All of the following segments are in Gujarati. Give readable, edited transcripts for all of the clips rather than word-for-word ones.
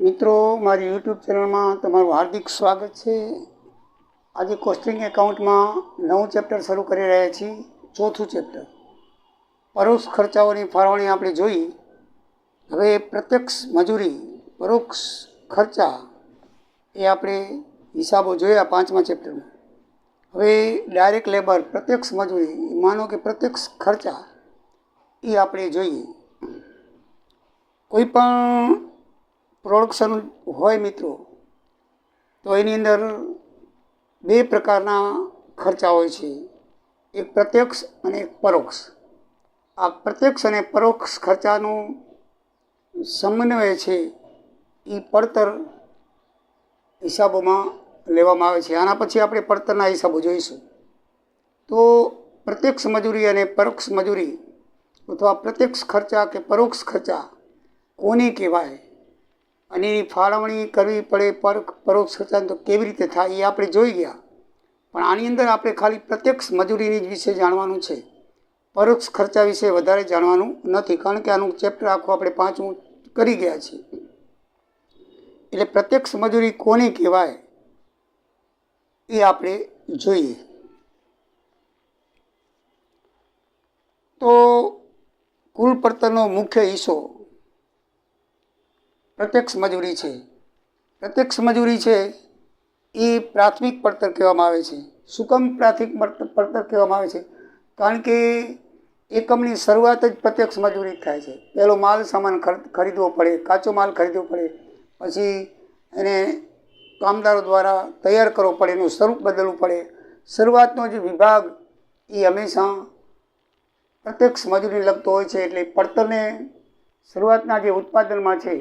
મિત્રો, મારી યુટ્યુબ ચેનલમાં તમારું હાર્દિક સ્વાગત છે. આજે કોસ્ટિંગ એકાઉન્ટમાં નવું ચેપ્ટર શરૂ કરી રહ્યા છીએ. ચોથું ચેપ્ટર પરોક્ષ ખર્ચાઓની ફાળવણી આપણે જોઈ. હવે પ્રત્યક્ષ મજૂરી, પરોક્ષ ખર્ચા એ આપણે હિસાબો જોયા 5મા ચેપ્ટરમાં. હવે ડાયરેક્ટ લેબર, પ્રત્યક્ષ મજૂરી, માનો કે પ્રત્યક્ષ ખર્ચા એ આપણે જોઈએ. કોઈ પણ પ્રોડક્શન હોય મિત્રો, તો એની અંદર બે પ્રકારના ખર્ચા હોય છે, એક પ્રત્યક્ષ અને એક પરોક્ષ. આ પ્રત્યક્ષ અને પરોક્ષ ખર્ચાનું સમન્વય છે એ પડતર હિસાબોમાં લેવામાં આવે છે. આના પછી આપણે પડતરના હિસાબો જોઈશું. તો પ્રત્યક્ષ મજૂરી અને પરોક્ષ મજૂરી અથવા પ્રત્યક્ષ ખર્ચા કે પરોક્ષ ખર્ચા કોને કહેવાય અને એની ફાળવણી કરવી પડે પરોક્ષ ખર્ચાને તો કેવી રીતે થાય એ આપણે જોઈ ગયા. પણ આની અંદર આપણે ખાલી પ્રત્યક્ષ મજૂરીની જ વિશે જાણવાનું છે, પરોક્ષ ખર્ચા વિશે વધારે જાણવાનું નથી, કારણ કે આનું ચેપ્ટર આખું આપણે 5મું કરી ગયા છીએ. એટલે પ્રત્યક્ષ મજૂરી કોને કહેવાય એ આપણે જોઈએ. તો કુલ પડતરનો મુખ્ય હિસ્સો પ્રત્યક્ષ મજૂરી છે. પ્રત્યક્ષ મજૂરી છે એ પ્રાથમિક પડતર કહેવામાં આવે છે. શું કામ પ્રાથમિક પડતર કહેવામાં આવે છે? કારણ કે એકમની શરૂઆત જ પ્રત્યક્ષ મજૂરી થાય છે. પહેલો માલ સામાન ખરીદવો પડે, કાચો માલ ખરીદવો પડે, પછી એને કામદારો દ્વારા તૈયાર કરવો પડે, એનું સ્વરૂપ બદલવું પડે. શરૂઆતનો જે વિભાગ એ હંમેશા પ્રત્યક્ષ મજૂરીને લગતો હોય છે. એટલે પડતરને શરૂઆતના જે ઉત્પાદનમાં છે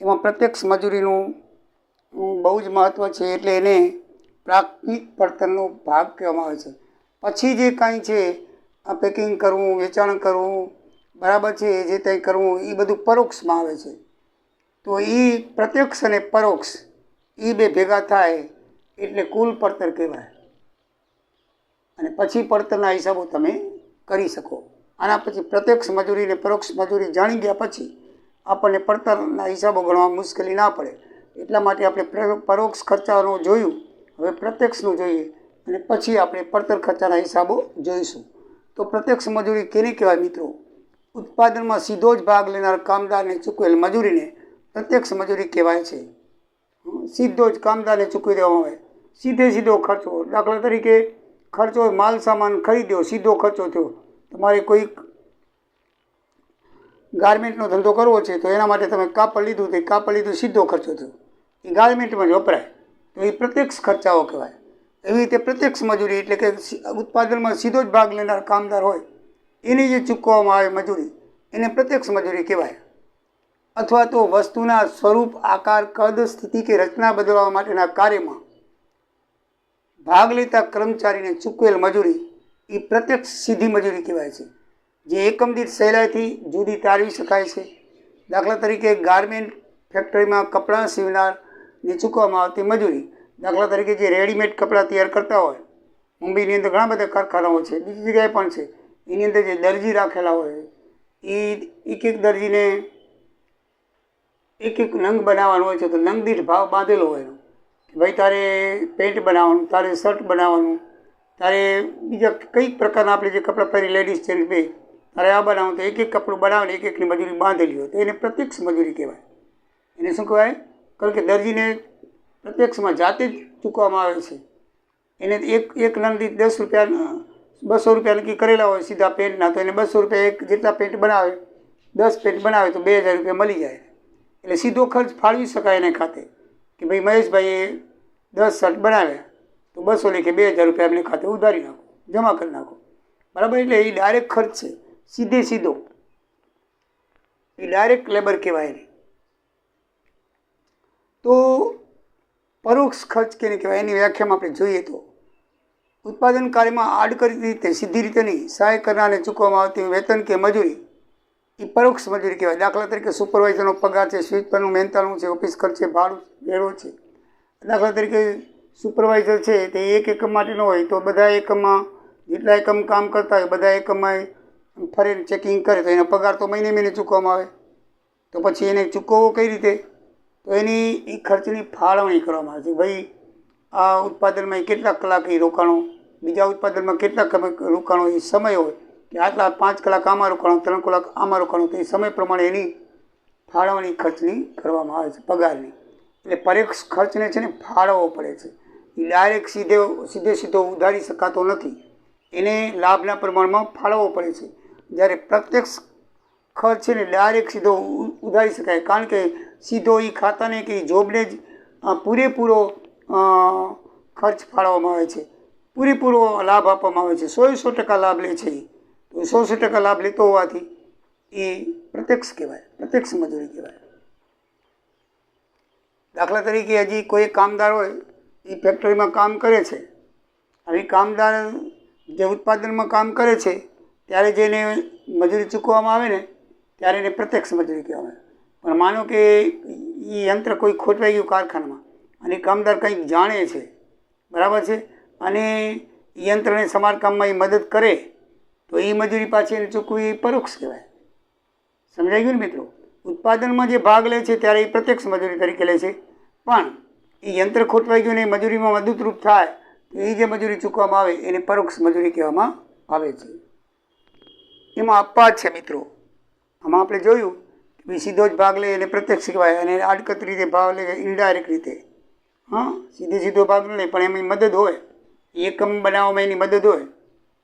એમાં પ્રત્યક્ષ મજૂરીનું બહુ જ મહત્ત્વ છે. એટલે એને પ્રાથમિક પડતરનો ભાગ કહેવામાં આવે છે. પછી જે કાંઈ છે, આ પેકિંગ કરવું, વેચાણ કરવું, બરાબર છે, જે કંઈ કરવું એ બધું પરોક્ષમાં આવે છે. તો એ પ્રત્યક્ષ અને પરોક્ષ એ બે ભેગા થાય એટલે કુલ પડતર કહેવાય. અને પછી પડતરના હિસાબો તમે કરી શકો. આના પછી પ્રત્યક્ષ મજૂરી અને પરોક્ષ મજૂરી જાણી ગયા પછી આપણને પડતરના હિસાબો ગણવા મુશ્કેલી ના પડે. એટલા માટે આપણે પરોક્ષ ખર્ચાનું જોયું, હવે પ્રત્યક્ષનું જોઈએ અને પછી આપણે પડતર ખર્ચાના હિસાબો જોઈશું. તો પ્રત્યક્ષ મજૂરી કેને કહેવાય મિત્રો? ઉત્પાદનમાં સીધો જ ભાગ લેનાર કામદારને ચૂકવેલ મજૂરીને પ્રત્યક્ષ મજૂરી કહેવાય છે. સીધો જ કામદારને ચૂકવી દેવામાં આવે, સીધો ખર્ચો. દાખલા તરીકે ખર્ચો માલ સામાન ખરીદ્યો, સીધો ખર્ચો થયો. તમારે કોઈ ગાર્મેન્ટનો ધંધો કરવો છે તો એના માટે તમે કાપડ લીધું, તો કાપડ લીધું સીધો ખર્ચો થયો, એ ગાર્મેન્ટમાં જ વપરાય, તો એ પ્રત્યક્ષ ખર્ચાઓ કહેવાય. એવી રીતે પ્રત્યક્ષ મજૂરી એટલે કે ઉત્પાદનમાં સીધો જ ભાગ લેનાર કામદાર હોય એને જે ચૂકવવામાં આવે મજૂરી, એને પ્રત્યક્ષ મજૂરી કહેવાય. અથવા તો વસ્તુના સ્વરૂપ, આકાર, કદ, સ્થિતિ કે રચના બદલવા માટેના કાર્યમાં ભાગ લેતા કર્મચારીને ચૂકવેલ મજૂરી એ પ્રત્યક્ષ સીધી મજૂરી કહેવાય છે, જે એકમ દીઠ સહેલાઈથી જુદી તારવી શકાય છે. દાખલા તરીકે ગાર્મેન્ટ ફેક્ટરીમાં કપડાં સીવનારને ચૂકવવામાં આવતી મજૂરી. દાખલા તરીકે જે રેડીમેડ કપડાં તૈયાર કરતા હોય, મુંબઈની અંદર ઘણા બધા કારખાનાઓ છે, બીજી જગ્યાએ પણ છે, એની અંદર જે દરજી રાખેલા હોય એ એક દરજીને એક નંગ બનાવવાનો હોય છે, તો નંગ દીઠ ભાવ બાંધેલો હોય કે ભાઈ તારે પેન્ટ બનાવવાનું, તારે શર્ટ બનાવવાનું, તારે બીજા કઈ પ્રકારના આપણે જે કપડાં પહેરી લેડીઝ જેન્ટ્સ બે, તારે આ બનાવવાનું, તો એક કપડું બનાવીને એકની મજૂરી બાંધેલી હોય, તો એને પ્રત્યક્ષ મજૂરી કહેવાય. એને શું કહેવાય? કારણ કે દરજીને પ્રત્યક્ષમાં જાતે જ ચૂકવવામાં આવે છે. એને એક નંગ દીઠ 10 રૂપિયા, 200 રૂપિયા નક્કી કરેલા હોય સીધા પેન્ટના, તો એને 200 રૂપિયા એક જેટલા પેન્ટ બનાવે, 10 પેન્ટ બનાવે તો 2000 રૂપિયા મળી જાય. એટલે સીધો ખર્ચ ફાળવી શકાય એને ખાતે કે ભાઈ મહેશભાઈએ 10 શર્ટ બનાવ્યા તો 200 લેખે 2000 રૂપિયા એમને ખાતે ઉધારી નાખો, જમા કરી નાખો, બરાબર. એટલે એ ડાયરેક્ટ ખર્ચ છે, સીધો એ ડાયરેક્ટ લેબર કહેવાય એને. તો પરોક્ષ ખર્ચ કેને કહેવાય એની વ્યાખ્યામાં આપણે જોઈએ તો ઉત્પાદન કાર્યમાં આડકરી રીતે, સીધી રીતે નહીં, સહાય કરનારને ચૂકવવામાં આવતી વેતન કે મજૂરી એ પરોક્ષ મજૂરી કહેવાય. દાખલા તરીકે સુપરવાઇઝરનો પગાર છે, સ્વીપરનું, મહેનતાણું છે, ઓફિસ ખર્ચ છે, ભાડું, વેરો છે. દાખલા તરીકે સુપરવાઇઝર છે તે એક એકમ માટે ન હોય, તો બધા એકમમાં જેટલા એકમ કામ કરતા હોય બધા એકમમાં ફરીને ચેકિંગ કરે તો એનો પગાર તો મહિને ચૂકવવામાં આવે. તો પછી એને ચૂકવવો કઈ રીતે? તો એની એ ખર્ચની ફાળવણી કરવામાં આવે છે. ભાઈ આ ઉત્પાદનમાં કેટલા કલાક એ રોકાણો, બીજા ઉત્પાદનમાં કેટલા રોકાણો, એ સમય હોય કે આટલા 5 કલાક આમાં રોકાણો, 3 કલાક આમાં રોકાણો, તો એ સમય પ્રમાણે એની ફાળવણી ખર્ચની કરવામાં આવે છે, પગારની. એટલે પરોક્ષ ખર્ચને છે ને ફાળવવો પડે છે. એ ડાયરેક્ટ સીધો ઉધારી શકાતો નથી, એને લાભના પ્રમાણમાં ફાળવવો પડે છે. જ્યારે પ્રત્યક્ષ ખર્ચ છે ને ડાયરેક્ટ સીધો ઉધારી શકાય, કારણ કે સીધો એ ખાતાને કે જોબને જ પૂરેપૂરો ખર્ચ ફાળવવામાં આવે છે, પૂરેપૂરો લાભ આપવામાં આવે છે. 100% લાભ લે છે. તો 100% લાભ લેતો હોવાથી એ પ્રત્યક્ષ કહેવાય, પ્રત્યક્ષ મજૂરી કહેવાય. દાખલા તરીકે હજી કોઈ કામદાર હોય, એ ફેક્ટરીમાં કામ કરે છે. હવે કામદાર જે ઉત્પાદનમાં કામ કરે છે ત્યારે જેને મજૂરી ચૂકવવામાં આવે ને ત્યારે એને પ્રત્યક્ષ મજૂરી કહેવાય. પણ માનો કે એ યંત્ર કોઈ ખોટવાઈ ગયું કારખાનામાં અને કામદાર કંઈક જાણે છે, બરાબર છે, અને યંત્રને સમારકામમાં એ મદદ કરે તો એ મજૂરી પાછી એને ચૂકવી પરોક્ષ કહેવાય. સમજાઈ ગયું ને મિત્રો? ઉત્પાદનમાં જે ભાગ લે છે ત્યારે એ પ્રત્યક્ષ મજૂરી તરીકે લે છે, પણ એ યંત્ર ખોટવાઈ ગયું ને એ મજૂરીમાં મદદરૂપ થાય તો એ જે મજૂરી ચૂકવવામાં આવે એને પરોક્ષ મજૂરી કહેવામાં આવે છે. એમાં અપવાદ છે મિત્રો. આમાં આપણે જોયું કે સીધો જ ભાગ લે એને પ્રત્યક્ષ કહેવાય, અને આડકત રીતે ભાગ લે ઇનડાયરેક્ટ રીતે. સીધો ભાગ લે પણ એમાં મદદ હોય, એકમ બનાવવામાં એની મદદ હોય.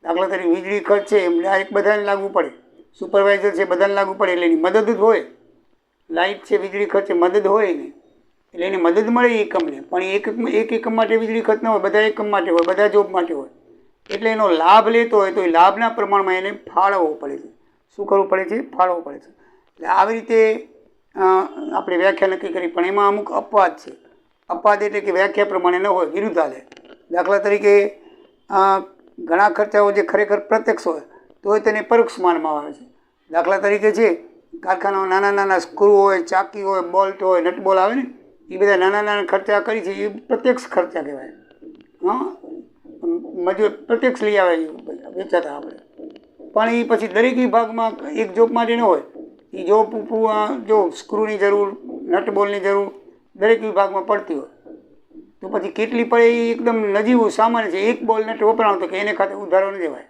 દાખલા તરીકે વીજળી ખર્ચ છે એમ ડાયરેક્ટ બધાને લાગવું પડે, સુપરવાઇઝર છે બધાને લાગવું પડે એટલે એની મદદ જ હોય. લાઇટ છે વીજળી ખર્ચે મદદ હોય એને, એટલે એને મદદ મળે એકમને. પણ એક એકમ માટે વીજળી ખર્ચ ન હોય, બધા એકમ માટે હોય, બધા જોબ માટે હોય. એટલે એનો લાભ લેતો હોય તો એ લાભના પ્રમાણમાં એને ફાળવવો પડે છે. શું કરવું પડે છે? ફાળવવું પડે છે. એટલે આવી રીતે આપણે વ્યાખ્યા નક્કી કરી, પણ એમાં અમુક અપવાદ છે. અપવાદ એટલે કે વ્યાખ્યા પ્રમાણે ન હોય, વિરુદ્ધ હાલે. દાખલા તરીકે ઘણા ખર્ચાઓ જે ખરેખર પ્રત્યક્ષ હોય તો તેને પરોક્ષ માનવામાં આવે છે. દાખલા તરીકે છે કારખાનામાં નાના સ્ક્રૂ હોય, ચાકી હોય, બોલ્ટ હોય, નટબોલ આવે ને, એ બધા નાના ખર્ચા કરી છે એ પ્રત્યક્ષ ખર્ચા કહેવાય. મજૂર પ્રત્યક્ષ લઈ આવે વેચાતા આપણે. પણ એ પછી દરેક વિભાગમાં એક જોબ માટે ન હોય. એ જો સ્ક્રૂની જરૂર, નટબોલની જરૂર દરેક વિભાગમાં પડતી હોય તો પછી કેટલી પડે એ એકદમ નજીવું સામાન્ય છે. એક બોલ નટ વપરાણો તો કે એને ખાતે ઉધારવા ન જવાય,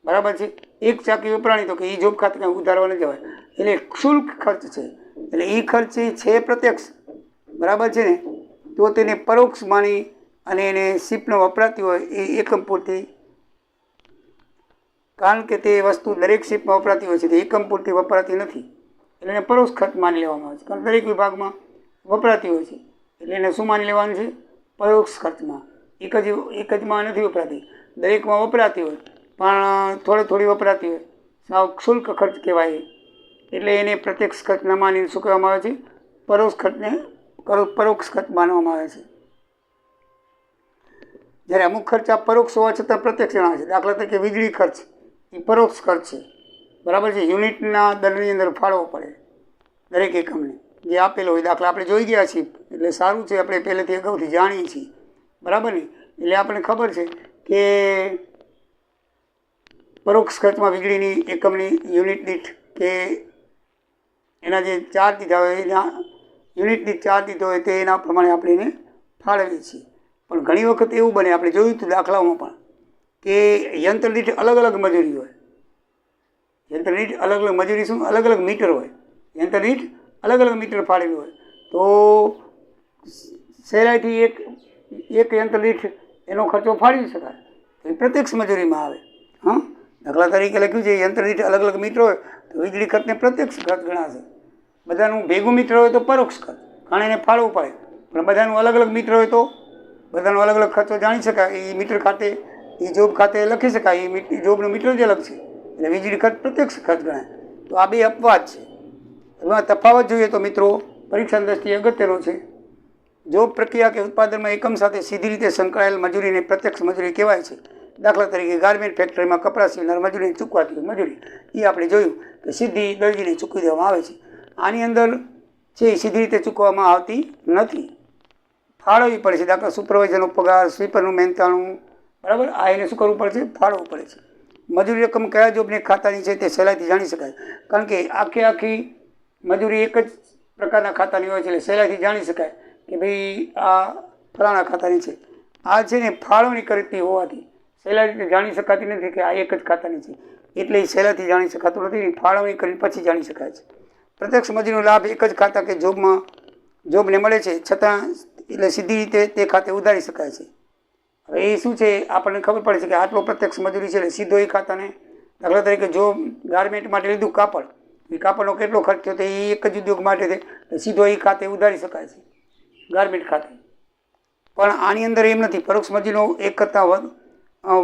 બરાબર છે. એક ચાકી વપરાણી તો કે એ જોબ ખાતે કંઈ ઉધારવા ન જવાય. એટલે શુલ્ક ખર્ચ છે. એટલે એ ખર્ચ છે પ્રત્યક્ષ, બરાબર છે ને, તો તેને પરોક્ષ માની અને એને શિપનો વપરાતી હોય એ એકમ પૂરતી, કારણ કે તે વસ્તુ દરેક શિપમાં વપરાતી હોય છે તે એકમ પૂરતી વપરાતી નથી, એટલે એને પરોક્ષ ખર્ચ માની લેવામાં આવે છે. કારણ દરેક વિભાગમાં વપરાતી હોય છે એટલે એને શું માની લેવાનું છે? પરોક્ષ ખર્ચમાં. એક જમાં નથી વપરાતી, દરેકમાં વપરાતી હોય પણ થોડી વપરાતી હોય, સાવ શુલ્ક ખર્ચ કહેવાય. એટલે એને પ્રત્યક્ષ ખર્ચ ન માનીને શું કહેવામાં આવે છે? પરોક્ષ ખર્ચ માનવામાં આવે છે. જ્યારે અમુક ખર્ચ આ પરોક્ષ હોવા છતાં પ્રત્યક્ષ જણાવે છે. દાખલા તરીકે વીજળી ખર્ચ એ પરોક્ષ ખર્ચ છે, બરાબર છે. યુનિટના દરની અંદર ફાળવવો પડે દરેક એકમને જે આપેલો હોય. દાખલા આપણે જોઈ ગયા છીએ એટલે સારું છે, આપણે પહેલેથી અગાઉથી જાણીએ છીએ, બરાબર ને. એટલે આપણને ખબર છે કે પરોક્ષ ખર્ચમાં વીજળીની એકમની યુનિટ દીઠ કે એના જે ચાર્જ દીધા હોય એના યુનિટ દીઠ ચાર્જ દીધો હોય તે એના પ્રમાણે આપણે એને ફાળવીએ છીએ. પણ ઘણી વખત એવું બને, આપણે જોયું હતું દાખલાઓમાં પણ, કે યંત્ર દીઠ અલગ અલગ મજૂરી હોય. યંત્ર દીઠ અલગ અલગ મજૂરી શું? અલગ અલગ મીટર હોય. યંત્ર દીઠ અલગ અલગ મીટર ફાળેલું હોય તો સહેલાઈથી એક યંત્ર દીઠ એનો ખર્ચો ફાળવી શકાય. એ પ્રત્યક્ષ મજૂરીમાં આવે. દાખલા તરીકે લખ્યું છે યંત્ર દીઠ અલગ અલગ મીટર હોય તો વીજળી ખર્ચને પ્રત્યક્ષ ખર્ચ ગણાશે. બધાનું ભેગું મીટર હોય તો પરોક્ષ ખર્ચ, કારણ એને ફાળવવું પડે. પણ બધાનું અલગ અલગ મીટર હોય તો બધાનો અલગ અલગ ખર્ચો જાણી શકાય. એ મીટર ખાતે, એ જોબ ખાતે લખી શકાય. એ જોબનું મીટર જ અલગ છે એટલે વીજળી ખર્ચ પ્રત્યક્ષ ખર્ચ ગણાય. તો આ બે અપવાદ છે. એમાં તફાવત જોઈએ તો મિત્રો પરીક્ષા દ્રષ્ટિએ અગત્યનો છે. જોબ પ્રક્રિયા કે ઉત્પાદનમાં એકમ સાથે સીધી રીતે સંકળાયેલ મજૂરીને પ્રત્યક્ષ મજૂરી કહેવાય છે. દાખલા તરીકે ગાર્મેન્ટ ફેક્ટરીમાં કપડાં સીવનાર મજૂરીને ચૂકવાતી હોય મજૂરી, એ આપણે જોયું કે સીધી દરજીને ચૂકવી દેવામાં આવે છે. આની અંદર છે સીધી રીતે ચૂકવવામાં આવતી નથી, ફાળવવી પડે છે. દાખલા સુપરવાઇઝરનો પગાર, સ્વીપરનું મહેનતાણું, બરાબર, આ એને શું કરવું પડે છે? ફાળવવું પડે છે. મજૂરી રકમ કયા જોબને ખાતાની છે તે સહેલાઈથી જાણી શકાય, કારણ કે આખી મજૂરી એક જ પ્રકારના ખાતાની હોય છે, એટલે સહેલાઈથી જાણી શકાય કે ભાઈ આ ફલાણા ખાતાની છે. આ છે ને ફાળવણી કરતી હોવાથી સહેલાઈ રીતે જાણી શકાતી નથી કે આ એક જ ખાતાની છે, એટલે એ સહેલાઈથી જાણી શકાતું નથી. ફાળવણી કરીને પછી જાણી શકાય છે. પ્રત્યક્ષ મજૂરીનો લાભ એક જ ખાતા કે જોબને મળે છે, છતાં એટલે સીધી રીતે તે ખાતે ઉધારી શકાય છે. હવે એ શું છે, આપણને ખબર પડે છે કે આટલો પ્રત્યક્ષ મજૂરી છે એટલે સીધો એ ખાતાને, દાખલા તરીકે જો ગાર્મેન્ટ માટે લીધું કાપડ, એ કાપડનો કેટલો ખર્ચ થયો તો એ એક જ ઉદ્યોગ માટે છે, સીધો એ ખાતે ઉધારી શકાય છે, ગાર્મેન્ટ ખાતે. પણ આની અંદર એમ નથી. પરોક્ષ મજૂરીનો એક કરતાં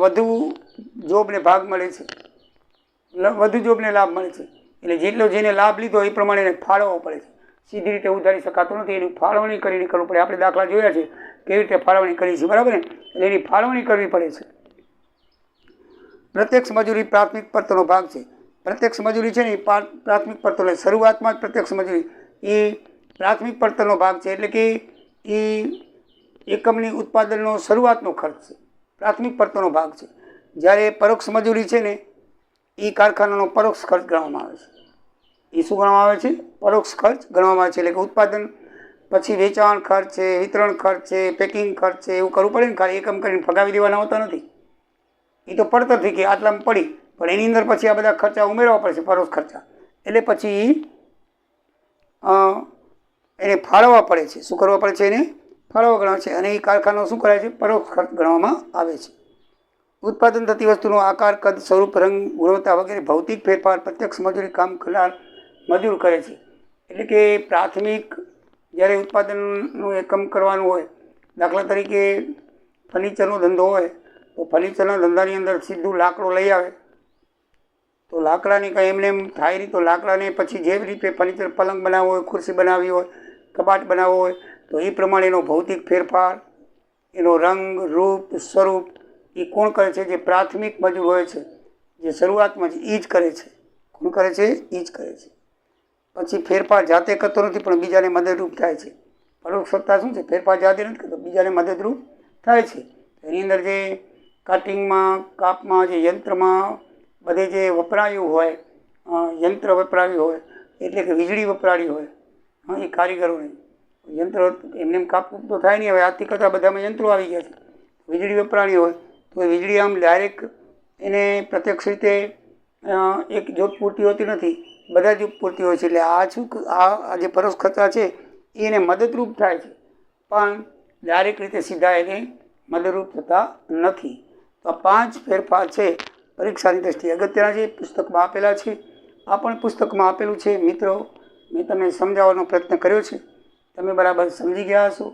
વધુ જોબને ભાગ મળે છે, વધુ જોબને લાભ મળે છે, એટલે જેટલો જેને લાભ લીધો એ પ્રમાણે એને ફાળવવો પડે છે. સીધી રીતે ઉધારી શકાતો નથી, એની ફાળવણી કરીને કરવું પડે. આપણે દાખલા જોયા છે કેવી રીતે ફાળવણી કરી છે, બરાબર ને? એટલે એની ફાળવણી કરવી પડે છે. પ્રત્યક્ષ મજૂરી પ્રાથમિક પડતરનો ભાગ છે. પ્રત્યક્ષ મજૂરી છે ને એ પ્રાથમિક પડતર, શરૂઆતમાં જ પ્રત્યક્ષ મજૂરી એ પ્રાથમિક પડતરનો ભાગ છે, એટલે કે એ એકમની ઉત્પાદનનો શરૂઆતનો ખર્ચ છે, પ્રાથમિક પડતરનો ભાગ છે. જ્યારે પરોક્ષ મજૂરી છે ને એ કારખાનાનો પરોક્ષ ખર્ચ ગણવામાં આવે છે. એ શું ગણવામાં આવે છે? પરોક્ષ ખર્ચ ગણવામાં આવે છે. એટલે કે ઉત્પાદન પછી વેચાણ ખર્ચ છે, વિતરણ ખર્ચ છે, પેકિંગ ખર્ચ છે, એવું કરવું પડે ને. ખાલી એકમ કરીને ફગાવી દેવાના હોતા નથી. એ તો પડતર થઈ ગઈ, આટલામાં પડી, પણ એની અંદર પછી આ બધા ખર્ચા ઉમેરવા પડશે, પરોક્ષ ખર્ચા. એટલે પછી એને ફાળવવા પડે છે. શું કરવા પડે છે? એને ફાળવવા ગણાવે છે. અને એ કારખાનો શું કરાય છે? પરોક્ષ ખર્ચ ગણવામાં આવે છે. ઉત્પાદન થતી વસ્તુનો આકાર, કદ, સ્વરૂપ, રંગ, ગુણવત્તા વગેરે ભૌતિક ફેરફાર પ્રત્યક્ષ મજૂરી કામ કરનાર મજૂર કરે છે. એટલે કે પ્રાથમિક જ્યારે ઉત્પાદનનું એકમ કરવાનું હોય, દાખલા તરીકે ફર્નિચરનો ધંધો હોય તો ફર્નિચરના ધંધાની અંદર સીધું લાકડું લઈ આવે તો લાકડાની કંઈ એમને એમ થાય નહીં. તો લાકડાને પછી જેવી રીતે ફર્નિચર, પલંગ બનાવવો હોય, ખુરશી બનાવવી હોય, કબાટ બનાવવો હોય, તો એ પ્રમાણે એનો ભૌતિક ફેરફાર, એનો રંગ, રૂપ, સ્વરૂપ એ કોણ કરે છે? જે પ્રાથમિક મજૂર હોય છે, જે શરૂઆતમાં જ એ જ કરે છે. કોણ કરે છે? એ જ કરે છે. પછી ફેરફાર જાતે કરતો નથી, પણ બીજાને મદદરૂપ થાય છે. પરોક્ષ સત્તા શું છે? ફેરફાર જાતે નથી કરતો, બીજાને મદદરૂપ થાય છે. એની અંદર જે કટિંગમાં, કાપમાં, જે યંત્રમાં બધે જે વપરાયું હોય, યંત્ર વપરાયું હોય, એટલે કે વીજળી વપરાવી હોય, એ કારીગરોને યંત્ર એમને એમ કાપવું તો થાય નહીં. હવે આજથી કરતાં બધામાં યંત્રો આવી ગયા છે. વીજળી વપરાણી હોય તો એ વીજળી આમ ડાયરેક્ટ એને પ્રત્યક્ષ રીતે એક જોબ પૂરતી હોતી નથી, બધા જોબ પૂરતી હોય છે. એટલે આ શું, આ જે પરોક્ષ ખર્ચા છે એ એને મદદરૂપ થાય છે, પણ ડાયરેક્ટ રીતે સીધા એને મદદરૂપ થતા નથી. તો આ 5 ફેરફાર છે પરીક્ષાની દ્રષ્ટિએ અગત્યના છે, પુસ્તકમાં આપેલા છે. આ પણ પુસ્તકમાં આપેલું છે. મિત્રો, મેં તમને સમજાવવાનો પ્રયત્ન કર્યો છે, તમે બરાબર સમજી ગયા હશો.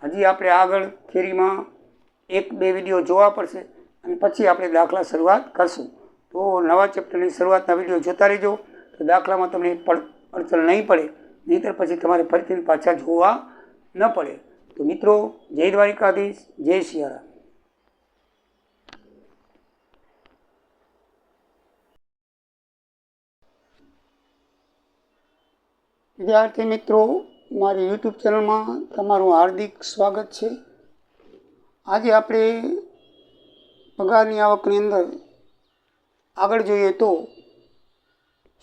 હજી આપણે આગળ થિયરીમાં 1-2 વિડીયો જોવા પડશે અને પછી આપણે દાખલા શરૂઆત કરશું. તો નવા ચેપ્ટરની શરૂઆતના વિડીયો જોતા રહેજો, તો દાખલામાં તમને અડચણ નહીં પડે, નહીંતર પછી તમારે ફરીથી પાછા જોવા ન પડે. તો મિત્રો, જય દ્વારિકાધીશ, જય સિયારામ. વિદ્યાર્થી મિત્રો, મારી યુટ્યુબ ચેનલમાં તમારું હાર્દિક સ્વાગત છે. આજે આપણે પગારની આવકની અંદર આગળ જોઈએ તો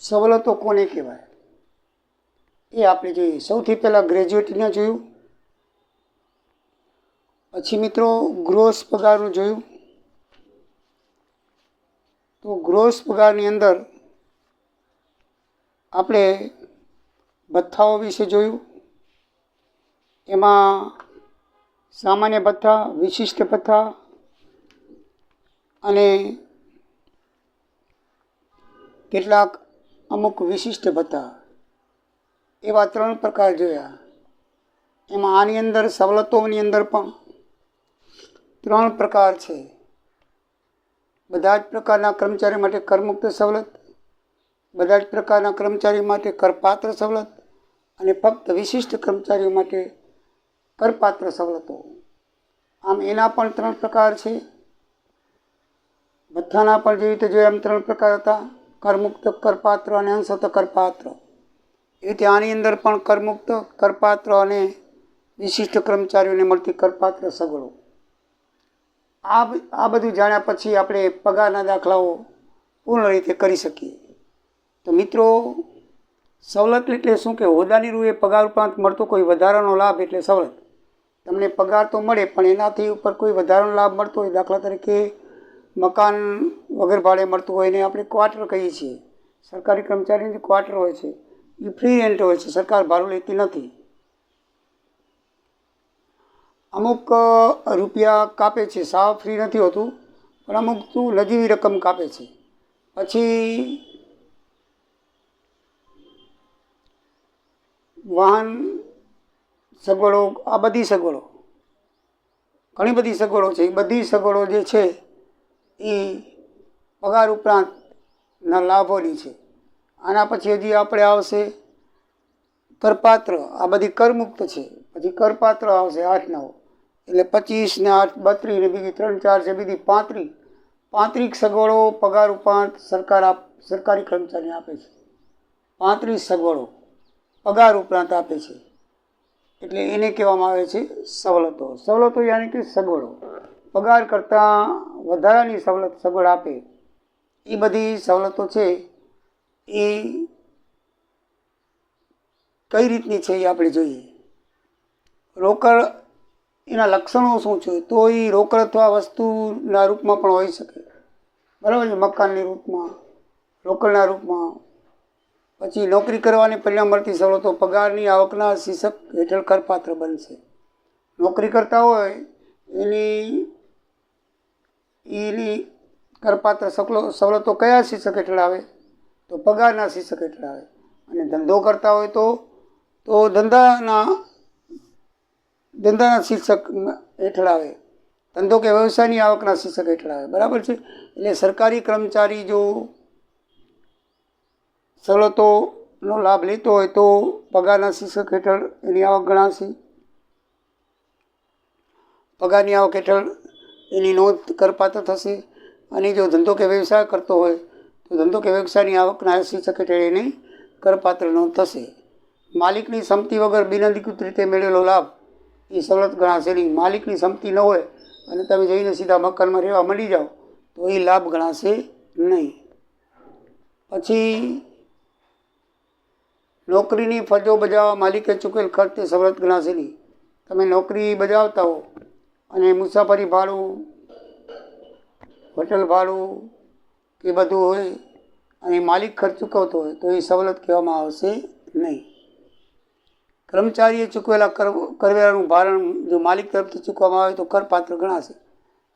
સવલતો કોને કહેવાય એ આપણે જોઈએ. સૌથી પહેલાં ગ્રેજ્યુએટીને જોયું, પછી મિત્રો ગ્રોસ પગારનું જોયું. તો ગ્રોસ પગારની અંદર આપણે ભથ્થાઓ વિશે જોયું. એમાં સામાન્ય ભથ્થા, વિશિષ્ટ ભથ્થા અને કેટલાક અમુક વિશિષ્ટ ભથ્થા, એવા 3 પ્રકાર જોયા. એમાં આની અંદર સવલતોની અંદર પણ 3 પ્રકાર છે. બધા જ પ્રકારના કર્મચારી માટે કરમુક્ત સવલત, બધા જ પ્રકારના કર્મચારીઓ માટે કરપાત્ર સવલત અને ફક્ત વિશિષ્ટ કર્મચારીઓ માટે કરપાત્ર સવલતો. આમ એના પણ 3 પ્રકાર છે. ભથ્થાના પણ જેવી રીતે જોઈએ એમ 3 પ્રકાર હતા, કરમુક્ત, કરપાત્ર અને અંશતઃ કરપાત્ર. એ રીતે આની અંદર પણ કરમુક્ત, કરપાત્ર અને વિશિષ્ટ કર્મચારીઓને મળતી કરપાત્ર સગવડો. આ બધું જાણ્યા પછી આપણે પગારના દાખલાઓ પૂર્ણ રીતે કરી શકીએ. તો મિત્રો, સવલત એટલે શું કે હોદ્દાની રૂએ પગાર ઉપરાંત મળતો કોઈ વધારાનો લાભ એટલે સવલત. તમને પગાર તો મળે પણ એનાથી ઉપર કોઈ વધારાનો લાભ મળતો હોય, દાખલા તરીકે મકાન વગર ભાડે મળતું હોય ને આપણે ક્વાર્ટર કહીએ છીએ. સરકારી કર્મચારીની ક્વાર્ટર હોય છે એ ફ્રી રેન્ટ હોય છે, સરકાર ભાડું લેતી નથી. અમુક રૂપિયા કાપે છે, સાવ ફ્રી નથી હોતું પણ અમુક નજીવી રકમ કાપે છે. પછી વાહન સગવડો, આ બધી સગવડો, ઘણી બધી સગવડો છે. એ બધી સગવડો જે છે એ પગાર ઉપરાંતના લાભોની છે. આના પછી હજી આપણે આવશે કરપાત્ર, આ બધી કરમુક્ત છે. પછી કરપાત્ર આવશે 8 9, એટલે 25 ને 8 32 ને બીજી 3 4 છે, બીજી 35 સગવડો પગાર ઉપરાંત સરકારી કર્મચારીને આપે છે. 35 સગવડો પગાર ઉપરાંત આપે છે, એટલે એને કહેવામાં આવે છે સવલતો. સવલતો યાની કે સગવડો, પગાર કરતાં વધારાની સગવડ આપે. એ બધી સવલતો છે એ કઈ રીતની છે એ આપણે જોઈએ. રોકડ, એના લક્ષણો શું છે? તો એ રોકડ અથવા વસ્તુના રૂપમાં પણ હોઈ શકે, બરાબર છે, મકાનની રૂપમાં, રોકડના રૂપમાં. પછી નોકરી કરવાને પરિણામ મળતી સવલતો પગારની આવકના શીર્ષક હેઠળ કરપાત્ર બનશે. નોકરી કરતા હોય એની કરપાત્ર સવલતો કયા શીર્ષક હેઠળ આવે? તો પગારના શીર્ષક હેઠળ આવે. અને ધંધો કરતા હોય તો ધંધાના શીર્ષક હેઠળ આવે. ધંધો કે વ્યવસાયની આવકના શીર્ષક હેઠળ આવે, બરાબર છે. એટલે સરકારી કર્મચારી જો સવલતોનો લાભ લેતો હોય તો પગારના શીર્ષક હેઠળ એની આવક ગણાશે. પગારની આવક હેઠળ એની નોંધ કરપાત્ર થશે. અને જો ધંધો કે વ્યવસાય કરતો હોય તો ધંધો કે વ્યવસાયની આવકના શીર્ષક હેઠળ એની કરપાત્ર નોંધ થશે. માલિકની સંમતિ વગર બિનઅધિકૃત રીતે મેળવેલો લાભ એ સવલત ગણાશે નહીં. માલિકની સંમતિ ન હોય અને તમે જઈને સીધા મકાનમાં રહેવા માંડી જાઓ તો એ લાભ ગણાશે નહીં. પછી નોકરીની ફરજો બજાવવા માલિકે ચૂકેલ ખર્ચ તે સવલત ગણાશે નહીં. તમે નોકરી બજાવતા હો અને મુસાફરી ભાડું, હોટલ ભાડું કે બધું હોય અને માલિક ખર્ચ ચૂકવતો હોય તો એ સવલત કહેવામાં આવશે નહીં. કર્મચારીએ ચૂકવેલા કરવેરાનું ભારણ જો માલિક તરફથી ચૂકવવામાં આવે તો કરપાત્ર ગણાશે.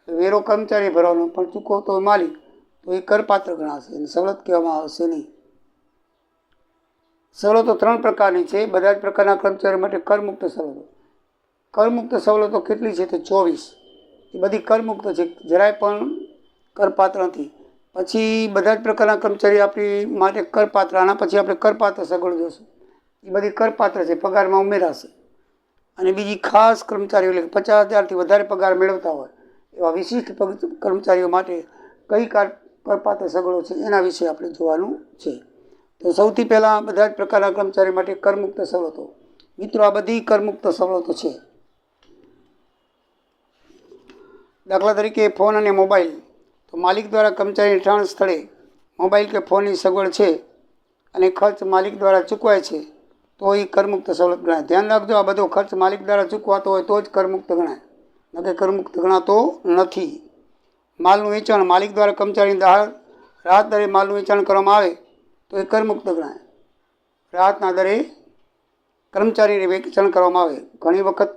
વેરો કર્મચારી ભરવાનો પણ ચૂકવતો હોય માલિક તો એ કરપાત્ર ગણાશે અને સવલત કહેવામાં આવશે નહીં. સવલતો 3 પ્રકારની છે. બધા જ પ્રકારના કર્મચારીઓ માટે કરમુક્ત સવલતો. કરમુક્ત સવલતો કેટલી છે? તો 24. એ બધી કરમુક્ત છે, જરાય પણ કરપાત્ર નથી. પછી બધા જ પ્રકારના કર્મચારી આપણી માટે કરપાત્ર. આના પછી આપણે કરપાત્ર સગવડ જોશું. એ બધી કરપાત્ર છે, પગારમાં ઉમેરાશે. અને બીજી ખાસ કર્મચારીઓ એટલે 50,000થી વધારે પગાર મેળવતા હોય એવા વિશિષ્ટ કર્મચારીઓ માટે કઈ કરપાત્ર સગવડો છે એના વિશે આપણે જોવાનું છે. તો સૌથી પહેલાં બધા જ પ્રકારના કર્મચારી માટે કરમુક્ત સવલતો. મિત્રો, આ બધી કરમુક્ત સવલતો છે. દાખલા તરીકે ફોન અને મોબાઈલ. તો માલિક દ્વારા કર્મચારી રહેઠાણ સ્થળે મોબાઈલ કે ફોનની સગવડ છે અને ખર્ચ માલિક દ્વારા ચૂકવાય છે તો એ કરમુક્ત સવલત ગણાય. ધ્યાન રાખજો, આ બધો ખર્ચ માલિક દ્વારા ચૂકવાતો હોય તો જ કરમુક્ત ગણાય, નકે કરમુક્ત ગણાતો નથી. માલનું વેચાણ માલિક દ્વારા કર્મચારીની રાહત દરે માલનું વેચાણ કરવામાં આવે તો એ કરમુક્ત ગણાય. રાહતના દરે કર્મચારીને વેચાણ કરવામાં આવે. ઘણી વખત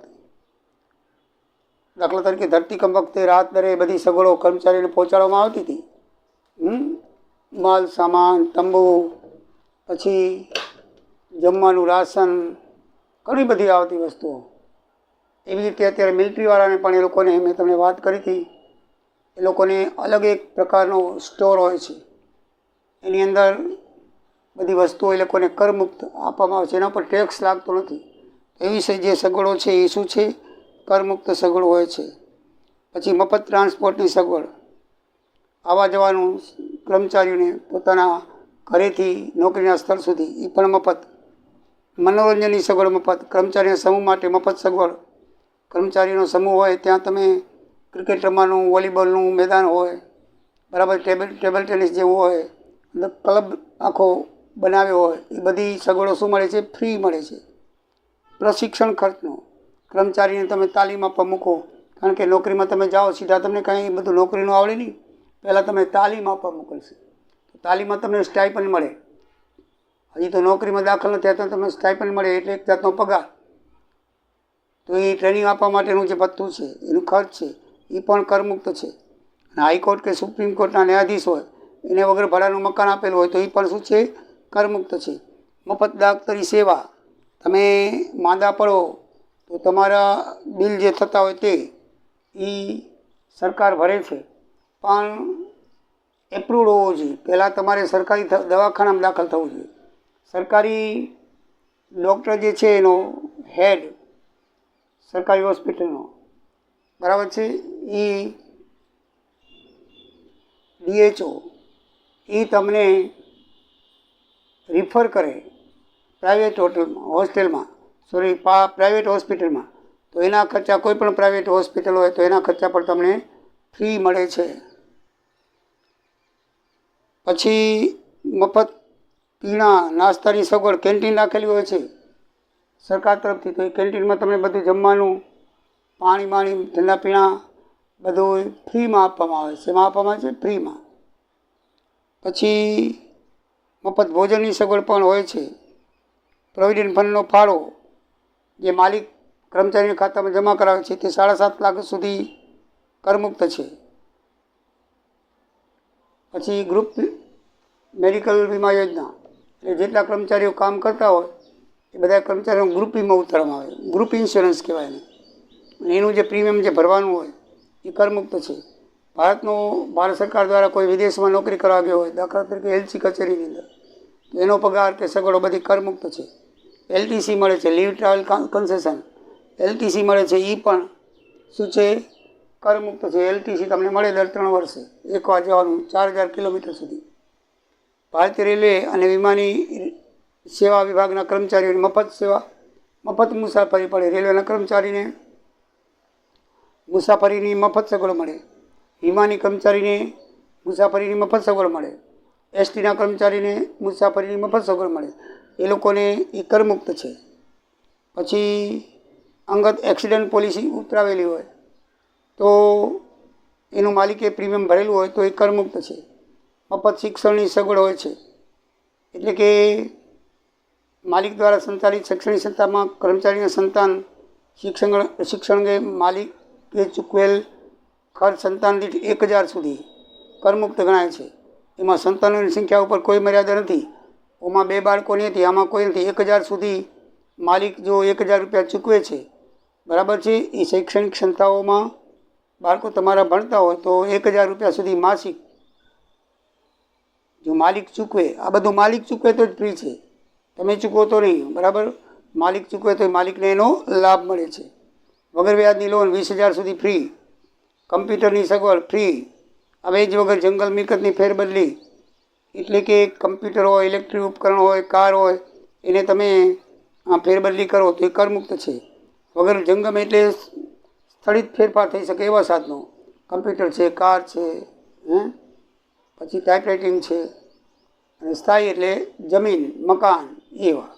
દાખલા તરીકે ધરતીકંપ વખતે રાહત દરે બધી સગવડો કર્મચારીને પહોંચાડવામાં આવતી હતી. માલ સામાન, તંબુ, પછી જમવાનું, રાશન, ઘણી બધી આવતી વસ્તુઓ. એવી રીતે અત્યારે મિલિટરીવાળાને પણ એ લોકોને, મેં તમને વાત કરી હતી, એ લોકોને અલગ એક પ્રકારનો સ્ટોર હોય છે. એની અંદર બધી વસ્તુઓ એ લોકોને કરમુક્ત આપવામાં આવે છે, એના પર ટેક્સ લાગતો નથી. એવી જે સગવડો છે એ શું છે? કરમુક્ત સગવડ હોય છે. પછી મફત ટ્રાન્સપોર્ટની સગવડ, આવવા જવાનું કર્મચારીઓને પોતાના ઘરેથી નોકરીના સ્થળ સુધી એ પણ મફત. મનોરંજનની સગવડ મફત. કર્મચારીના સમૂહ માટે મફત સગવડ. કર્મચારીનો સમૂહ હોય ત્યાં તમે ક્રિકેટ રમવાનું, વોલીબોલનું મેદાન હોય, બરાબર, ટેબલ ટેનિસ જેવું હોય, ક્લબ આખો બનાવ્યો હોય એ બધી સગવડો શું મળે છે? ફ્રી મળે છે. પ્રશિક્ષણ ખર્ચનો, કર્મચારીને તમે તાલીમ આપવા મૂકો, કારણ કે નોકરીમાં તમે જાઓ સીધા તમને કાંઈ બધું નોકરીનું આવડે નહીં, પહેલાં તમે તાલીમ આપવા મોકલશે. તો તાલીમમાં તમને સ્ટાઇપન્ડ મળે. હજી તો નોકરીમાં દાખલ નથી થયા તો તમને સ્ટાઇપન્ડ મળે, એટલે એક જાતનો પગાર. તો એ ટ્રેનિંગ આપવા માટેનું જે ભથ્થું છે, એનું ખર્ચ છે, એ પણ કરમુક્ત છે. અને હાઈકોર્ટ કે સુપ્રીમ કોર્ટના ન્યાયાધીશ હોય એને વગર ભાડાનું મકાન આપેલું હોય તો એ પણ શું છે? કરમુક્ત છે. મફત ડૉક્ટરી સેવા, તમે માંદા પડો તો તમારા બિલ જે થતા હોય તે એ સરકાર ભરે છે, પણ એપ્રુવડ હોવો જોઈએ. પહેલાં તમારે સરકારી દવાખાનામાં દાખલ થવું જોઈએ. સરકારી ડૉક્ટર જે છે એનો હેડ સરકારી હોસ્પિટલનો, બરાબર છે, એ DHO એ તમને રિફર કરે પ્રાઇવેટ પ્રાઇવેટ હોસ્પિટલમાં, તો એના ખર્ચા કોઈ પણ પ્રાઇવેટ હોસ્પિટલ હોય તો એના ખર્ચા પણ તમને ફ્રી મળે છે. પછી મફત પીણા નાસ્તાની સગવડ, કેન્ટીન રાખેલી હોય છે સરકાર તરફથી, તો એ કેન્ટીનમાં તમને બધું જમવાનું, પાણી ઠંડા પીણા બધું ફ્રીમાં આપવામાં આવે છે. એમાં આપવામાં આવે છે? ફ્રીમાં. પછી મફત ભોજનની સગવડ પણ હોય છે. પ્રોવિડન્ટ ફંડનો ફાળો જે માલિક કર્મચારીના ખાતામાં જમા કરાવે છે તે 7.5 લાખ સુધી કરમુક્ત છે. પછી ગ્રુપ મેડિકલ વીમા યોજના, એટલે જેટલા કર્મચારીઓ કામ કરતા હોય એ બધા કર્મચારીઓ ગ્રુપ વીમા ઉતારવામાં આવે, ગ્રુપ ઇન્સ્યોરન્સ કહેવાય એને. અને એનું જે પ્રીમિયમ જે ભરવાનું હોય એ કરમુક્ત છે. ભારત સરકાર દ્વારા કોઈ વિદેશમાં નોકરી કરવા ગયો હોય, દાખલા તરીકે LC કચેરીની અંદર, તો એનો પગાર કે સગવડો બધી કરમુક્ત છે. LTC મળે છે, લીવ ટ્રાવેલ કન્સેશન, LTC મળે છે, એ પણ શું છે? કરમુક્ત છે. LTC તમને મળે દર 3 વર્ષે, એકવાર જવાનું, 4000 કિલોમીટર સુધી. ભારતીય રેલવે અને વિમાની સેવા વિભાગના કર્મચારીઓની મફત મુસાફરી પડે. રેલવેના કર્મચારીને મુસાફરીની મફત સગવડ મળે, વિમાની કર્મચારીને મુસાફરીની મફત સગવડ મળે, STના કર્મચારીને મુસાફરીની મફત સગવડ મળે. એ લોકોને એ કરમુક્ત છે. પછી અંગત એક્સિડન્ટ પોલિસી ઉતરાવેલી હોય તો એનું માલિકે પ્રીમિયમ ભરેલું હોય તો એ કરમુક્ત છે. મફત શિક્ષણની સગવડ હોય છે, એટલે કે માલિક દ્વારા સંચાલિત શૈક્ષણિક સંસ્થામાં કર્મચારીના સંતાન શિક્ષણ કે માલિકે ચૂકવેલ ખર્ચ સંતાન દીઠ 1000 સુધી કરમુક્ત ગણાય છે. એમાં સંતાનોની સંખ્યા ઉપર કોઈ મર્યાદા નથી. ઓમાં 2 બાળકોની હતી, આમાં કોઈ નથી. 1000 સુધી માલિક જો 1000 રૂપિયા ચૂકવે છે, બરાબર છે, એ શૈક્ષણિક સંસ્થાઓમાં બાળકો તમારા ભણતા હોય તો 1000 રૂપિયા સુધી માસિક જો માલિક ચૂકવે, આ બધું માલિક ચૂકવે તો જ ફ્રી છે, તમે ચૂકવો તો નહીં, બરાબર. માલિક ચૂકવે તો માલિકને એનો લાભ મળે છે. વગર વ્યાજની લોન 20,000 સુધી ફ્રી. કમ્પ્યુટરની સગવડ ફ્રી. હવે જ વગર જંગલ મિલકતની ફેરબદલી, એટલે કે કમ્પ્યુટર હોય, ઇલેક્ટ્રિક ઉપકરણ હોય, કાર હોય, એને તમે ફેરબદલી કરો તો એ કરમુક્ત છે. વગર જંગમ એટલે સ્થળિત ફેરફાર થઈ શકે એવા સાધનો, કમ્પ્યુટર છે, કાર છે, પછી ટાઈપરાઇટિંગ છે. અને સ્થાયી એટલે જમીન, મકાન એવા.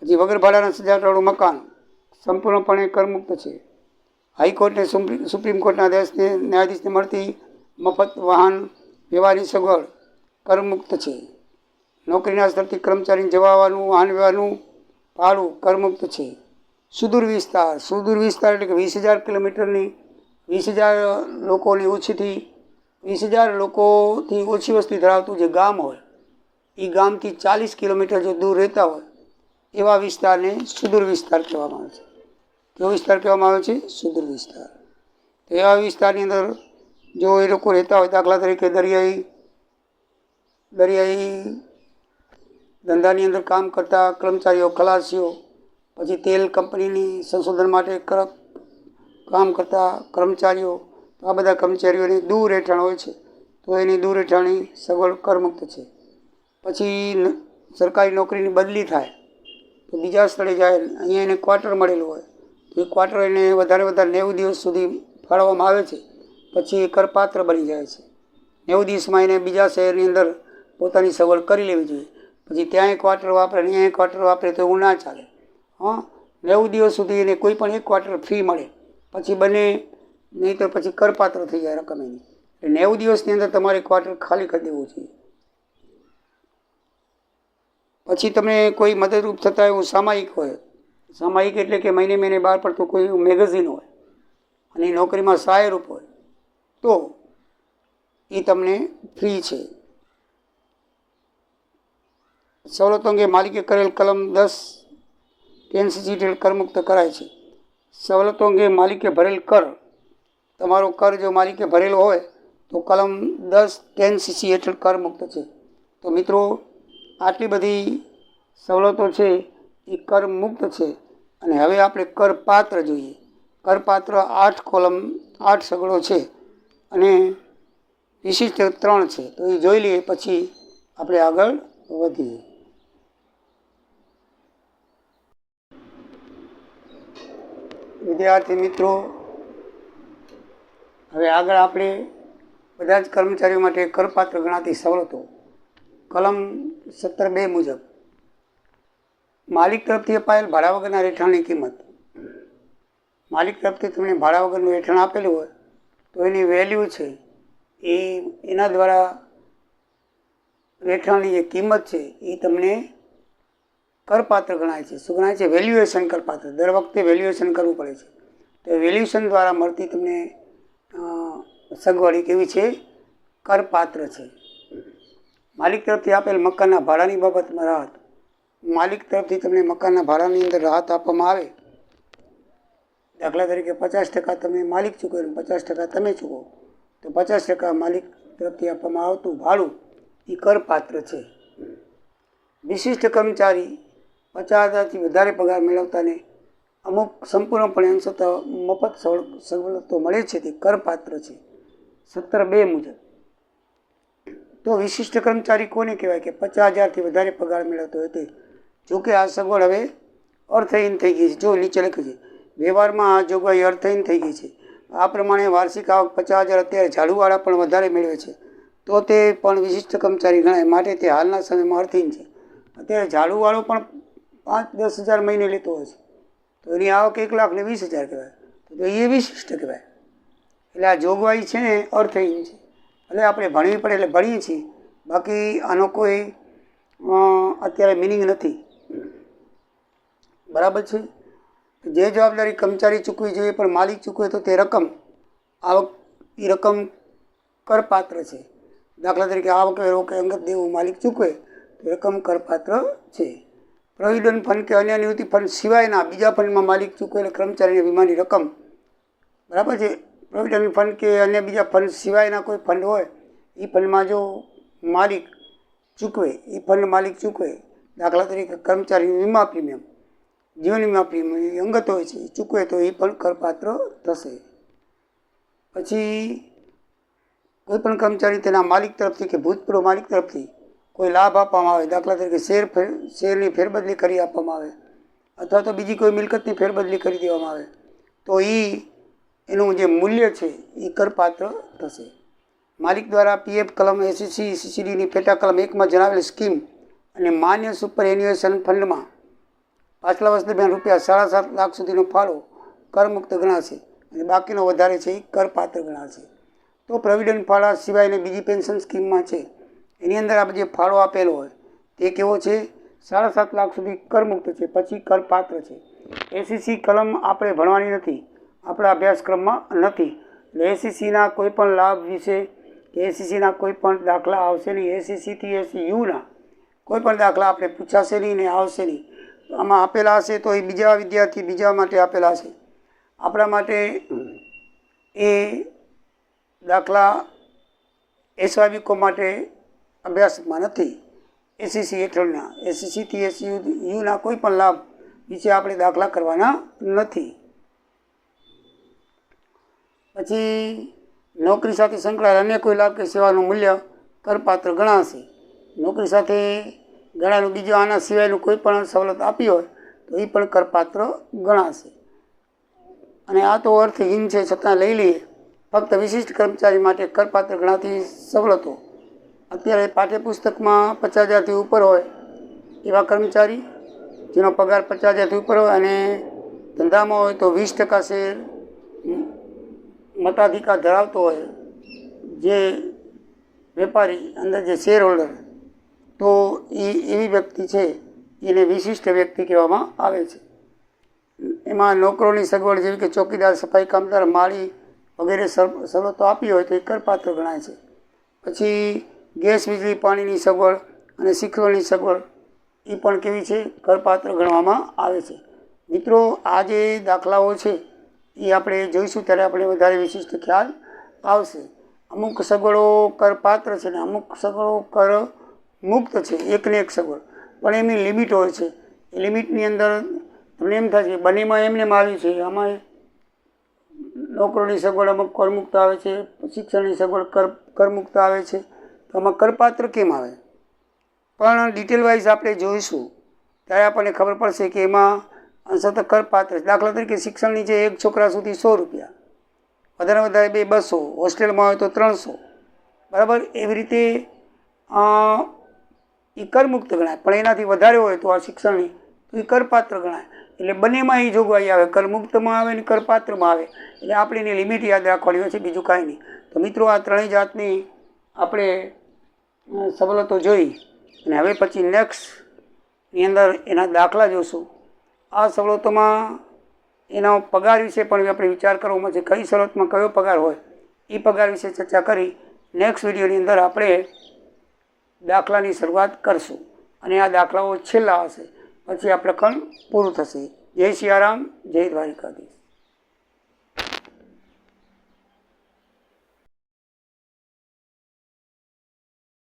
પછી વગર ભાડાના સજાવટવાળું મકાન સંપૂર્ણપણે કરમુક્ત છે. હાઈકોર્ટને સુપ્રીમ કોર્ટના ન્યાયાધીશને મળતી મફત વાહન વ્યવહારની સગવડ કરમુક્ત છે. નોકરીના સ્થળથી કર્મચારીને જવા આવવાનું વાહન વ્યવહારનું ભાડું કરમુક્ત છે. સુદૂર વિસ્તાર એટલે કે 20,000 કિલોમીટરની 20,000 લોકોની ઓછીથી 20,000 લોકોથી ઓછી વસ્તી ધરાવતું જે ગામ હોય, એ ગામથી 40 કિલોમીટર જો દૂર રહેતા હોય એવા વિસ્તારને સુદૂર વિસ્તાર કહેવામાં આવે છે. કેવો વિસ્તાર કહેવામાં આવે છે? સુદૂર વિસ્તાર. તો એવા વિસ્તારની અંદર જો એ લોકો રહેતા હોય, દાખલા તરીકે દરિયાઈ ધંધાની અંદર કામ કરતા કર્મચારીઓ, ખલાસીઓ, પછી તેલ કંપનીની સંશોધન માટે કામ કરતા કર્મચારીઓ, આ બધા કર્મચારીઓની દૂર રહેઠાણ હોય છે તો એની દૂર રહેઠાણની સગવડ કરમુક્ત છે. પછી સરકારી નોકરીની બદલી થાય તો બીજા સ્થળે જાય, અહીંયા એને ક્વાર્ટર મળેલું હોય તો એ ક્વાર્ટર એને વધારે 90 દિવસ સુધી ફાળવવામાં આવે છે. પછી એ કરપાત્ર બની જાય છે. 90 દિવસમાં એને બીજા શહેરની અંદર પોતાની સગવડ કરી લેવી જોઈએ. પછી ત્યાં એક ક્વાર્ટર વાપરે ને અહીંયા એક ક્વાર્ટર વાપરે તો એવું ના ચાલે. 90 દિવસ સુધી એને કોઈ પણ એક ક્વાર્ટર ફ્રી મળે, પછી બને નહીં તો પછી કરપાત્ર થઈ જાય રકમ એની. 90 દિવસની અંદર તમારે ક્વાર્ટર ખાલી કરી દેવું જોઈએ. પછી તમને કોઈ મદદરૂપ થતા એવું સામાયિક હોય, સામાયિક એટલે કે મહિને બહાર પડતું કોઈ મેગઝીન હોય અને નોકરીમાં સહાયરૂપ હોય તો એ તમને ફ્રી છે. સવલતો અંગે માલિકે કરેલ કલમ 10 10cc હેઠળ કરમુક્ત કરાય છે. સવલતો અંગે માલિકે ભરેલ કર, તમારો કર જો માલિકે ભરેલો હોય તો કલમ 10 હેઠળ કરમુક્ત છે. તો મિત્રો આટલી બધી સવલતો છે એ કરમુક્ત છે. અને હવે આપણે કરપાત્ર જોઈએ. કરપાત્ર 8 કોલમ 8 સગડો છે અને વિશિષ્ટ 3 છે. તો એ જોઈ લઈએ પછી આપણે આગળ વધીએ. વિદ્યાર્થી મિત્રો, હવે આગળ આપણે બધા જ કર્મચારીઓ માટે કરપાત્ર ગણાતી સવલતો કલમ 17(2) મુજબ માલિક તરફથી અપાયેલ ભાડા વગરના રહેઠાણની કિંમત. માલિક તરફથી તમને ભાડા વગરનું રહેઠાણ આપેલું હોય તો એની વેલ્યુ છે એ એના દ્વારા રહેઠાણની જે કિંમત છે એ તમને કરપાત્ર ગણાય છે. શું ગણાય છે? વેલ્યુએશન કરપાત્ર. દર વખતે વેલ્યુએશન કરવું પડે છે. તો વેલ્યુએશન દ્વારા મળતી તમને સગવડ કેવી છે? કરપાત્ર છે. માલિક તરફથી આપેલ મકાનના ભાડાની બાબતમાં રાહત. માલિક તરફથી તમને મકાનના ભાડાની અંદર રાહત આપવામાં આવે, દાખલા તરીકે 50% તમે માલિક ચૂકવે, 50% તમે ચૂકવો, તો 50% માલિક તરફથી આપવામાં આવતું ભાડું એ કરપાત્ર છે. વિશિષ્ટ કર્મચારી 50,000થી વધારે પગાર મેળવતાને અમુક સંપૂર્ણપણે અંશતઃ મફત સવલતો મળે છે તે કરપાત્ર છે 17(2) મુજબ. તો વિશિષ્ટ કર્મચારી કોને કહેવાય? કે 50,000થી વધારે પગાર મેળવતો હોય તે. જોકે આ સગવડ હવે અર્થહીન થઈ ગઈ છે. જો નીચે લખ્યું છે, વ્યવહારમાં આ જોગવાઈ અર્થહીન થઈ ગઈ છે. આ પ્રમાણે વાર્ષિક આવક 50,000 અત્યારે ઝાડુવાળા પણ વધારે મેળવે છે તો તે પણ વિશિષ્ટ કર્મચારી ગણાય, માટે તે હાલના સમયમાં અર્થહીન છે. અત્યારે ઝાડુવાળો પણ 5-10 હજાર મહિને લેતો હોય છે તો એની આવક 1,20,000 કહેવાય, તો એ વિશિષ્ટ કહેવાય. એટલે આ જોગવાઈ છે ને અર્થહીન છે. એટલે આપણે ભણવી પડે એટલે ભણીએ છીએ, બાકી આનો કોઈ અત્યારે મિનિંગ નથી. બરાબર છે? જે જવાબદારી કર્મચારી ચૂકવી જોઈએ પણ માલિક ચૂકવે તો તે રકમ આવક એ રકમ કરપાત્ર છે. દાખલા તરીકે આવક વેરો કે અંગત દેવું માલિક ચૂકવે તો રકમ કરપાત્ર છે. પ્રોવિડન્ટ ફંડ કે અન્ય નિવૃત્તિ ફંડ સિવાયના બીજા ફંડમાં માલિક ચૂકવેલ કર્મચારીને વીમાની રકમ. બરાબર છે? પ્રોવિડન્ટ ફંડ કે અન્ય બીજા ફંડ સિવાયના કોઈ ફંડ હોય એ ફંડમાં જો માલિક ચૂકવે, એ ફંડ માલિક ચૂકવે, દાખલા તરીકે કર્મચારી વીમા પ્રીમિયમ, જીવન વીમા પ્રીમિયમ એ અંગત હોય છે, એ ચૂકવે તો એ પણ કરપાત્ર થશે. પછી કોઈ પણ કર્મચારી તેના માલિક તરફથી કે ભૂતપૂર્વ માલિક તરફથી કોઈ લાભ આપવામાં આવે, દાખલા તરીકે શેરની ફેરબદલી કરી આપવામાં આવે અથવા તો બીજી કોઈ મિલકતની ફેરબદલી કરી દેવામાં આવે તો એનું જે મૂલ્ય છે એ કરપાત્ર થશે. માલિક દ્વારા PF કલમ SEC/CCDની પેટા કલમ 1માં જણાવેલ સ્કીમ અને માન્ય સુપર એન્યુએશન ફંડમાં પાછલા વર્ષ દરમિયાન ₹7.5 લાખ સુધીનો ફાળો કરમુક્ત ગણાશે અને બાકીનો વધારે છે એ કરપાત્ર ગણાશે. તો પ્રોવિડન્ટ ફાળા સિવાયની બીજી પેન્શન સ્કીમમાં છે એની અંદર આ જે ફાળો આપેલો હોય તે કેવો છે? 7.5 લાખ સુધી કરમુક્ત છે, પછી કરપાત્ર છે. SEC કલમ આપણે ભણવાની નથી, આપણા અભ્યાસક્રમમાં નથી. એટલે SECના કોઈ પણ લાભ વિશે કે SECના કોઈ પણ દાખલા આવશે નહીં. SECથી SEUના કોઈ પણ દાખલા આપણે પૂછાશે નહીં ને આવશે નહીં. આમાં આપેલા હશે તો એ બીજા વિદ્યાર્થી બીજા માટે આપેલા હશે. આપણા માટે એ દાખલા SYBCO માટે અભ્યાસમાં નથી. SEC હેઠળના SECથી SEUના કોઈ પણ લાભ વિશે આપણે દાખલા કરવાના નથી. પછી નોકરી સાથે સંકળાયેલ અન્ય કોઈ લાભ કે સેવાનું મૂલ્ય કરપાત્ર ગણાશે. નોકરી સાથે ગણાયેલું બીજું આના સિવાયનું કોઈ પણ સવલત આપી હોય તો એ પણ કરપાત્ર ગણાશે. અને આ તો અર્થહીન છે છતાં લઈ લઈએ. ફક્ત વિશિષ્ટ કર્મચારી માટે કરપાત્ર ગણાતી સવલતો અત્યારે પાઠ્યપુસ્તકમાં 50,000થી ઉપર હોય એવા કર્મચારી જેનો પગાર 50,000થી ઉપર હોય અને ધંધામાં હોય તો 20% શેર મતાધિકાર ધરાવતો હોય જે વેપારી અંદર જે શેર હોલ્ડર, તો એવી વ્યક્તિ છે એને વિશિષ્ટ વ્યક્તિ કહેવામાં આવે છે. એમાં નોકરોની સગવડ જેવી કે ચોકીદાર, સફાઈ કામદાર, માળી વગેરે સવલતો આપી હોય તો એ કરપાત્ર ગણાય છે. પછી ગેસ, વીજળી, પાણીની સગવડ અને શિક્ષણની સગવડ એ પણ કેવી છે? કરપાત્ર ગણવામાં આવે છે. મિત્રો, આ જે દાખલાઓ છે એ આપણે જોઈશું ત્યારે આપણે વધારે વિશિષ્ટ ખ્યાલ આવશે. અમુક સગવડો કરપાત્ર છે ને અમુક સગવડો કર મુક્ત છે, એકને એક સગવડ, પણ એમની લિમિટ હોય છે. એ લિમિટની અંદર તમને એમ થાય છે બંનેમાં એમને આવ્યું છે, આમાં નોકરોની સગવડ અમુક કરમુક્ત આવે છે, શિક્ષણની સગવડ કરમુક્ત આવે છે, તો આમાં કરપાત્ર કેમ આવે? પણ ડિટેલ વાઇઝ આપણે જોઈશું ત્યારે આપણને ખબર પડશે કે એમાં અંશતઃ કરપાત્ર. દાખલા તરીકે શિક્ષણની છે 1 છોકરા સુધી 100 રૂપિયા, વધારે વધારે 200, હોસ્ટેલમાં હોય તો 300, બરાબર. એવી રીતે એ કરમુક્ત ગણાય, પણ એનાથી વધારે હોય તો આ શિક્ષણની તો એ કરપાત્ર ગણાય. એટલે બંનેમાં એ જોગવાઈ આવે, કરમુક્તમાં આવે ને કરપાત્રમાં આવે. એટલે આપણે એની લિમિટ યાદ રાખવાની હોય છે, બીજું કાંઈ નહીં. તો મિત્રો, આ ત્રણેય જાતની આપણે સવલતો જોઈ અને હવે પછી નેક્સ્ટની અંદર એના દાખલા જોશું. આ સવલતોમાં એનો પગાર વિશે પણ આપણે વિચાર કરવાનો છે, કઈ સવલતમાં કયો પગાર હોય એ પગાર વિશે ચર્ચા કરી નેક્સ્ટ વિડીયોની અંદર આપણે દાખલાની શરૂઆત કરશું અને આ દાખલાઓ છેલ્લા હશે, પછી આ પ્રકરણ પૂરું થશે. જય સિયારામ, જય દ્વારિકાધીશ.